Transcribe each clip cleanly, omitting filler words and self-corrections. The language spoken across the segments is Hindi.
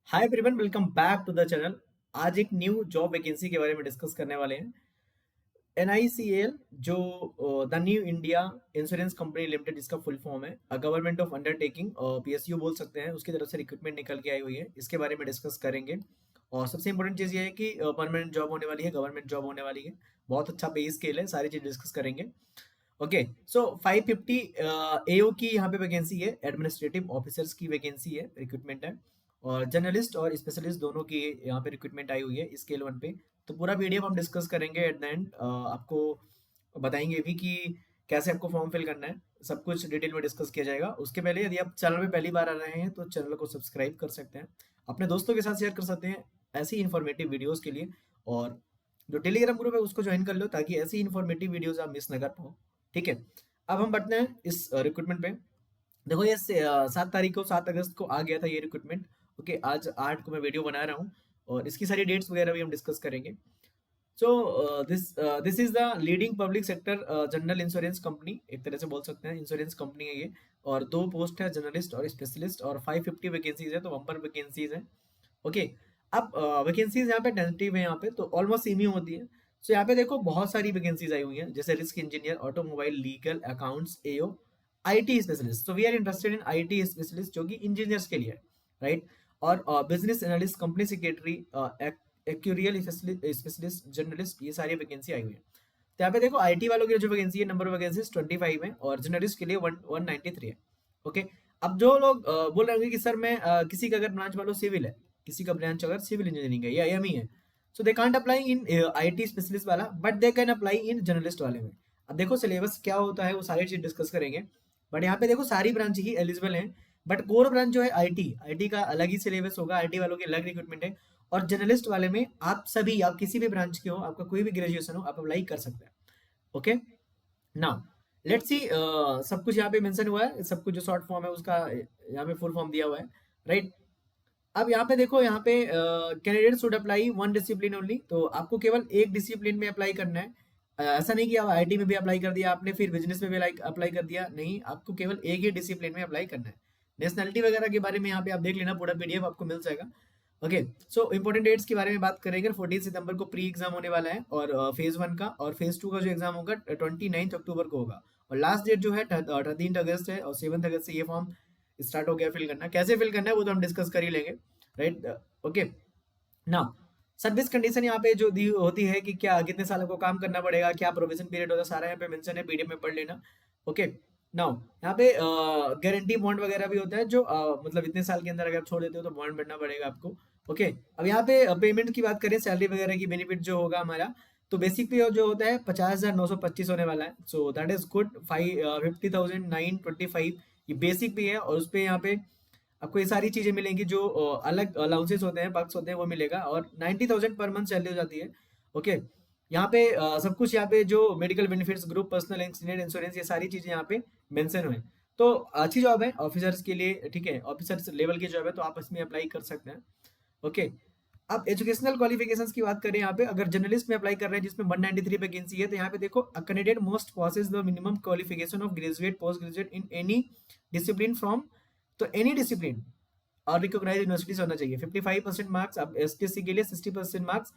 Hi everyone, welcome back to the channel. आज एक न्यू जॉब वैकेंसी के बारे में डिस्कस करने वाले हैं। NICL जो the new India insurance company limited, इसका फुल फॉर्म है गवर्नमेंट ऑफ अंडरटेकिंग, PSU बोल सकते हैं। उसकी तरफ से रिक्रूटमेंट निकल के आई हुई है, इसके बारे में डिस्कस करेंगे। और सबसे इंपॉर्टेंट चीज़ ये है कि परमानेंट जॉब होने वाली है, गवर्नमेंट जॉब होने वाली है। बहुत अच्छा पे स्केल है, सारी चीज़ डिस्कस करेंगे। ओके, सो 550 AO की यहाँ पे वैकेंसी है, एडमिनिस्ट्रेटिव ऑफिसर्स की वैकेंसी है, रिक्रूटमेंट है। और जर्नलिस्ट और स्पेशलिस्ट दोनों की यहाँ पे रिक्रूटमेंट आई हुई है स्केल 1 पे। तो पूरा वीडियो हम डिस्कस करेंगे एट द एंड। आपको बताएंगे भी कि कैसे आपको फॉर्म फिल करना है, सब कुछ डिटेल में डिस्कस किया जाएगा। उसके पहले यदि आप चैनल पे पहली बार आ रहे हैं तो चैनल को सब्सक्राइब कर सकते हैं, अपने दोस्तों के साथ शेयर कर सकते हैं ऐसी इन्फॉर्मेटिव वीडियोस के लिए। और जो टेलीग्राम ग्रुप है उसको ज्वाइन कर लो ताकि ऐसी इन्फॉर्मेटिव वीडियोस आप मिस न कर पाओ। ठीक है, अब हम बढ़ते हैं इस रिक्रूटमेंट पे। देखो ये 7 तारीख को, 7 अगस्त को आ गया था ये रिक्रूटमेंट। ओके, आज 8 को मैं वीडियो बना रहा हूँ और इसकी सारी डेट्स वगैरह भी हम डिस्कस करेंगे। So this is the leading public sector general insurance company, एक तरह से बोल सकते हैं इंश्योरेंस कंपनी है ये। और 2 पोस्ट है, जर्नलिस्ट और स्पेशलिस्ट, और 550 वैकेंसीज है, तो बम्पर वैकेंसीज है। ओके, अब वैकेंसीज यहाँ पे टेंटेटिव है, यहाँ पे तो ऑलमोस्ट सेम ही होती है। सो यहाँ पे देखो बहुत सारी वैकेंसीज आई हुई हैं, जैसे risk engineer, automobile, legal, accounts, AO, IT specialist. So we are interested in IT specialist जो कि इंजीनियर्स के लिए है, राइट। और business analyst, company secretary, actuarial specialist, journalist, ये सारी वैकेंसी आई हुई है। तो यहाँ पे देखो IT वालों के लिए जो वैकेंसी है, नंबर ऑफ वैकेंसी 25 है, और जर्नलिस्ट के लिए 193 है। ओके, अब जो लोग बोल रहे होंगे कि सर मैं किसी का अगर ब्रांच वालों सिविल है, किसी का ब्रांच अगर सिविल इंजीनियरिंग है या IME है, so they can't apply in IT specialist वाला, but they can apply in journalist वाले में। अब देखो सिलेबस क्या होता है, वो सारी चीज डिस्कस करेंगे। बट यहाँ पे देखो सारी ब्रांच ही एलिजिबल हैं, बट कोर ब्रांच जो है IT का अलग ही सिलेबस होगा, IT वालों की अलग रिक्रूटमेंट है। और जर्नलिस्ट वाले में आप सभी, आप किसी भी ब्रांच के हो, आपका कोई भी ग्रेजुएशन हो, आप अप्लाई कर सकते हैं। ओके, नाउ लेट्स सी, सब कुछ यहाँ पे मेंशन हुआ है, सब कुछ जो शॉर्ट फॉर्म है उसका यहाँ पे फुल फॉर्म दिया हुआ है, राइट। अब यहाँ पे देखो, यहाँ पे candidate should apply one discipline only, तो आपको केवल एक डिसिप्लिन में अप्लाई करना है। ऐसा नहीं कि आप IT में भी अप्लाई कर दिया आपने, फिर बिजनेस में भी अप्लाई कर दिया, नहीं, आपको केवल एक ही डिसिप्लिन में अप्लाई करना है। नेशनैलिटी वगैरह के बारे में यहाँ पे आप देख लेना, पूरा PDF आपको मिल जाएगा। ओके, सो इंपॉर्टेंट डेट्स के बारे में बात करेंगे। 14 सितंबर को प्री एग्जाम होने वाला है, और फेज 1 का, और फेज 2 का जो एग्जाम होगा 29 अक्टूबर को होगा। और लास्ट डेट जो है 13 अगस्त है, और 7 अगस्त से ये फॉर्म स्टार्ट हो गया फिल करना। कैसे फिल करना है वो तो हम डिस्कस कर ही लेंगे, right. Okay, now service condition यहाँ पे जो दी होती है कि क्या कितने साल को काम करना पड़ेगा, क्या प्रोविजन पीरियड होगा, सारा यहाँ पे मेंशन है, PDF में पढ़ लेना। ओके, नाउ यहाँ पे गारंटी बॉन्ड वगैरह भी होता है, जो मतलब इतने साल के अंदर अगर छोड़ देते हो तो बॉन्ड भरना पड़ेगा आपको। ओके, अब यहाँ पे पेमेंट की बात करें, सैलरी वगैरह की, बेनिफिट जो होगा हमारा, तो बेसिक पे जो होता है 50,925 होने वाला है। So that is good. 50,925 ये बेसिक पे है, और उस पे यहाँ पे आपको ये सारी चीजें मिलेंगी, जो अलग अलाउंसेस होते हैं, पक्स होते हैं, वो मिलेगा। और 90,000 पर मंथ सैलरी हो जाती है। ओके, यहाँ पे सब कुछ, यहाँ पे जो medical benefits, group personal accident insurance, ये सारी चीजें यहाँ पे मेंशन हुए। तो अच्छी जॉब है ऑफिसर्स के लिए, ठीक है, ऑफिसर्स लेवल की जॉब है, तो आप इसमें अप्लाई कर सकते हैं। ओके, अब एजुकेशनल क्वालिफिकेशंस की बात करें, यहाँ पे अगर जर्नलिस्ट में अप्लाई कर रहे हैं जिसमें 193 वैकेंसी है, तो यहाँ पे देखो, a candidate most possesses the minimum qualification of graduate, post graduate in any discipline from, तो एनी डिसिप्लिन और रिकॉग्नाइज यूनिवर्सिटी से होना चाहिए। 55% मार्क्स अब STC के लिए, 60% मार्क्स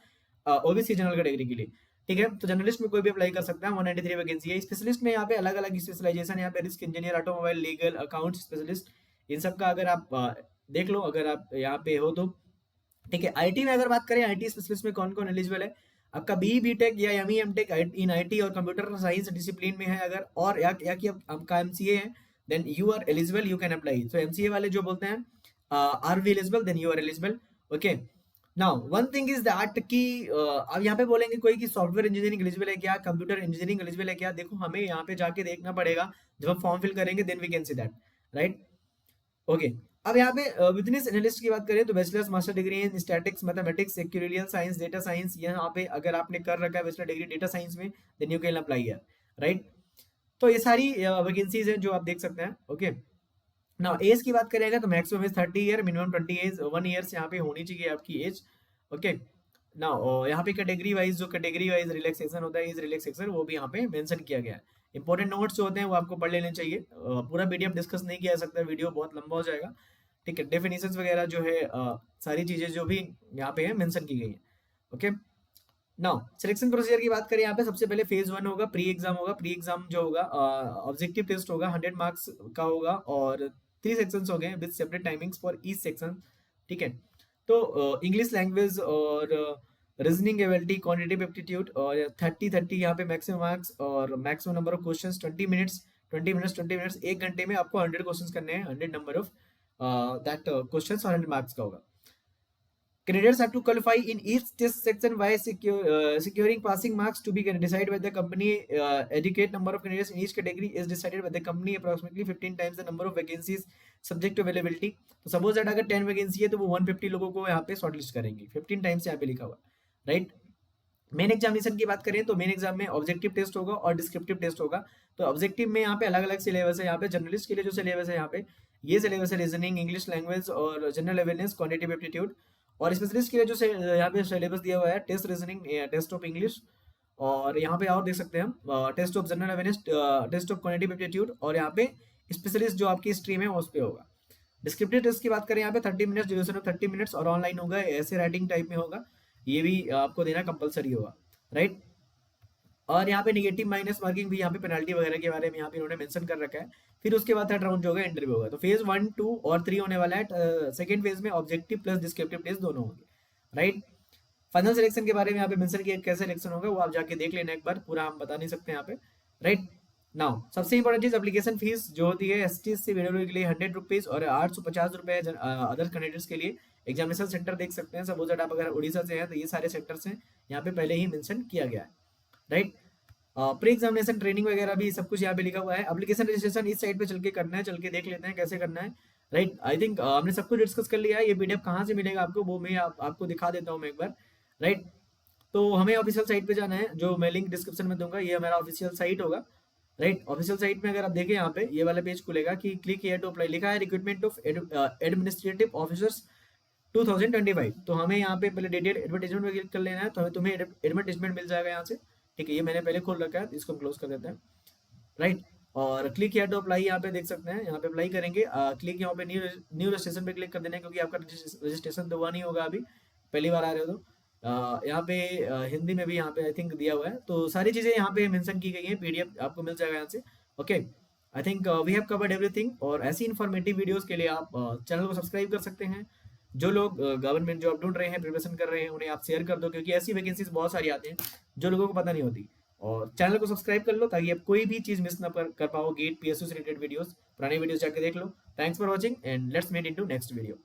OBC जनरल कैटेगरी के लिए। ठीक है, तो जर्नलिस्ट में कोई भी अप्लाई कर सकता है, 193 वैकेंसी है। स्पेशलिस्ट में यहाँ पे अलग अलग स्पेशलाइजेशन है, यहाँ पे risk engineer, automobile, legal, account specialist, इन सब का अगर आप देख लो, अगर आप यहाँ पे हो तो। ठीक है, IT में अगर बात करें, IT स्पेशलिस्ट में कौन कौन एलिजिबल है, आपका BE, BTech या ME, M.Tech इन IT और कंप्यूटर साइंस डिसिप्लिन में है अगर, और या कि आपका MCA है, then you are eligible, you can apply. तो MCA वाले जो बोलते हैं are we eligible, then you are eligible. Okay, now one thing is that कि अब यहाँ पे बोलेंगे कोई कि सॉफ्टवेयर इंजीनियरिंग एलिजिबल है क्या, कंप्यूटर इंजीनियरिंग एलिजिबल है क्या। देखो हमें यहाँ पे जाके देखना पड़ेगा, जब हम फॉर्म फिल करेंगे, then we can see that, right. Okay, अब यहाँ पे बिजनेस एनालिस्ट की बात करें तो bachelors master degree in statics, mathematics, actuarial science, data science, यहाँ पे अगर आपने कर रखा है बैचलर डिग्री डेटा साइंस में, देन यू कैन अप्लाई है, राइट। तो ये सारी वैकेंसीज हैं जो आप देख सकते हैं। ओके, ना एज की बात करेगा तो maximum age 30 year, minimum 20 age, 1 year यहाँ पे होनी चाहिए आपकी एज। ओके, ना यहाँ पे कैटेगरी वाइज, जो कैटेगरी वाइज रिलैक्सेशन होता है, एज रिलैक्सेशन, वो भी यहाँ पे मेंशन किया गया है। इंपॉर्टेंट नोट्स जो होते हैं वो आपको पढ़ लेने चाहिए, पूरा PDF डिस्कस नहीं किया जा सकता, वीडियो बहुत लंबा हो जाएगा। ठीक है, डेफिनेशंस वगैरह जो है सारी चीजें जो भी यहाँ पे है मेंशन की गई है। ओके, नाउ सिलेक्शन प्रोसीजर की बात करें यहाँ पे, सबसे पहले फेज 1 होगा, प्री एग्जाम होगा। प्री एग्जाम जो होगा ऑब्जेक्टिव टेस्ट होगा, 100 मार्क्स का होगा और 3 सेक्शंस हो गए with separate timings for each section. ठीक है, तो इंग्लिश लैंग्वेज और रीजनिंग एबिलिटी, क्वांटिटेटिव एप्टीट्यूड और 30-30 यहाँ पे मैक्सिमम मार्क्स और maximum number of questions 20 minutes 1 घंटे में आपको 100 क्वेश्चंस करने हैं, 100 नंबर ऑफ दैट क्वेश्चंस और 100 मार्क्स का होगा। Candidates have to qualify in each test section by securing passing marks to be decided by the company. Adequate number of candidates in each category is decided by the company approximately 15 times the number of vacancies subject to availability. तो सपोज दैट अगर 10 वैकेंसी है तो वो 150 लोगों को यहाँ पे शॉर्टलिस्ट करेंगे, 15 टाइम्स यहाँ पे लिखा हुआ, राइट। मेन एग्जामिनेशन की बात करें तो मेन एग्जाम में ऑब्जेक्टिव टेस्ट होगा और डिस्क्रिप्टिव टेस्ट होगा। तो ऑब्जेक्टिव में यहाँ पे अलग अलग सिलेबस है। यहाँ पे जर्नलिस्ट के लिए जो सिलेबस है, यहाँ पे ये सिलेबस है रीजनिंग, इंग्लिश लैंग्वेज और जनरल अवेयरनेस, क्वांटिटेटिव एप्टीट्यूड। और स्पेशलिस्ट के लिए जो यहाँ पे सिलेबस दिया हुआ है, test reasoning, test of English और यहाँ पे और देख सकते हैं हम test of general awareness, test of quantitative aptitude और यहाँ पे स्पेशलिस्ट जो आपकी स्ट्रीम है उस पे होगा। डिस्क्रिप्टिव टेस्ट की बात करें यहाँ पे 30 मिनट्स, ड्यूरेशन ऑफ 30 मिनट्स और ऑनलाइन होगा, ऐसे राइटिंग टाइप में होगा, ये भी आपको देना कंपलसरी होगा, राइट। और यहाँ पे नेगेटिव माइनस मार्किंग भी, यहाँ पे पेनल्टी वगैरह के बारे में यहाँ पे इन्होंने मेंशन कर रखा है। फिर उसके बाद थर्ड राउंड जो होगा इंटरव्यू होगा। तो फेज 1, 2 और 3 होने वाला है। सेकंड फेज में ऑब्जेक्टिव प्लस डिस्क्रिप्टिव टेस्ट दोनों होंगे, राइट। फाइनल सिलेक्शन के बारे में यहाँ पे मेंशन किया कैसे सिलेक्शन होगा, वो आप जाके देख लेना एक बार, पूरा हम बता नहीं सकते यहाँ पे, राइट। नाउ सबसे इंपॉर्टेंट चीज, एप्लीकेशन फीस जो होती है ST/SC वीडियो के लिए 100 रुपीज और 850 रुपए अदर कैंडिडेट्स के लिए। एग्जामिनेशन सेंटर देख सकते हैं, सपोज आप अगर उड़ीसा से हैं तो ये सारे सेक्टर्स हैं यहाँ पे पहले ही मेंशन किया गया है, राइट। प्री एग्जामिनेशन ट्रेनिंग वगैरह भी सब कुछ यहाँ पे लिखा हुआ है। एप्लीकेशन रजिस्ट्रेशन इस साइट पे चल के करना है, चल के देख लेते हैं कैसे करना है, राइट। आई थिंक हमने सब कुछ डिस्कस कर लिया है। ये PDF कहाँ से मिलेगा आपको, वो मैं आपको दिखा देता हूँ मैं एक बार, राइट। तो हमें ऑफिशियल साइट पे जाना है, जो मैं लिंक डिस्क्रिप्शन में दूंगा, ये हमारा ऑफिशियल साइट होगा, राइट। ऑफिशियल साइट में अगर आप देखें यहाँ पे ये वाला पेज खुलेगा कि क्लिक हियर टू अप्लाई, लिखा है रिक्रूटमेंट ऑफ एडमिनिस्ट्रेटिव ऑफिसर्स 2025। तो हमें यहाँ पे पहले डेटेड एडवर्टाइजमेंट में क्लिक कर लेना है, तो हमें तुम्हें एडवर्टाइजमेंट मिल जाएगा यहाँ से, ठीक है। ये मैंने पहले खोल रखा है, इसको हम क्लोज कर देते हैं, राइट। और क्लिक हियर टू अप्लाई यहाँ पे देख सकते हैं, यहाँ पे अप्लाई करेंगे, क्लिक यहाँ पे न्यू रजिस्ट्रेशन पे क्लिक कर देना है, क्योंकि आपका रजिस्ट्रेशन तो हुआ नहीं होगा अभी, पहली बार आ रहे हो तो। यहाँ पे हिंदी में भी यहाँ पे आई थिंक दिया हुआ है, तो सारी चीजें यहाँ पे मेंशन की गई हैं, PDF आपको मिल जाएगा यहाँ से, okay. I think we have covered everything. और ऐसी इन्फॉर्मेटिव वीडियोस के लिए आप चैनल को सब्सक्राइब कर सकते हैं। जो लोग गवर्नमेंट जॉब ढूंढ रहे हैं, प्रिपरेशन कर रहे हैं, उन्हें आप शेयर कर दो, क्योंकि ऐसी वैकेंसीज बहुत सारी आती हैं जो लोगों को पता नहीं होती। और चैनल को सब्सक्राइब कर लो ताकि आप कोई भी चीज मिस ना कर पाओ, गेट PSU से रिलेटेड वीडियोस, पुराने वीडियोस जाके देख लो। Thanks for watching and let's meet in to next video.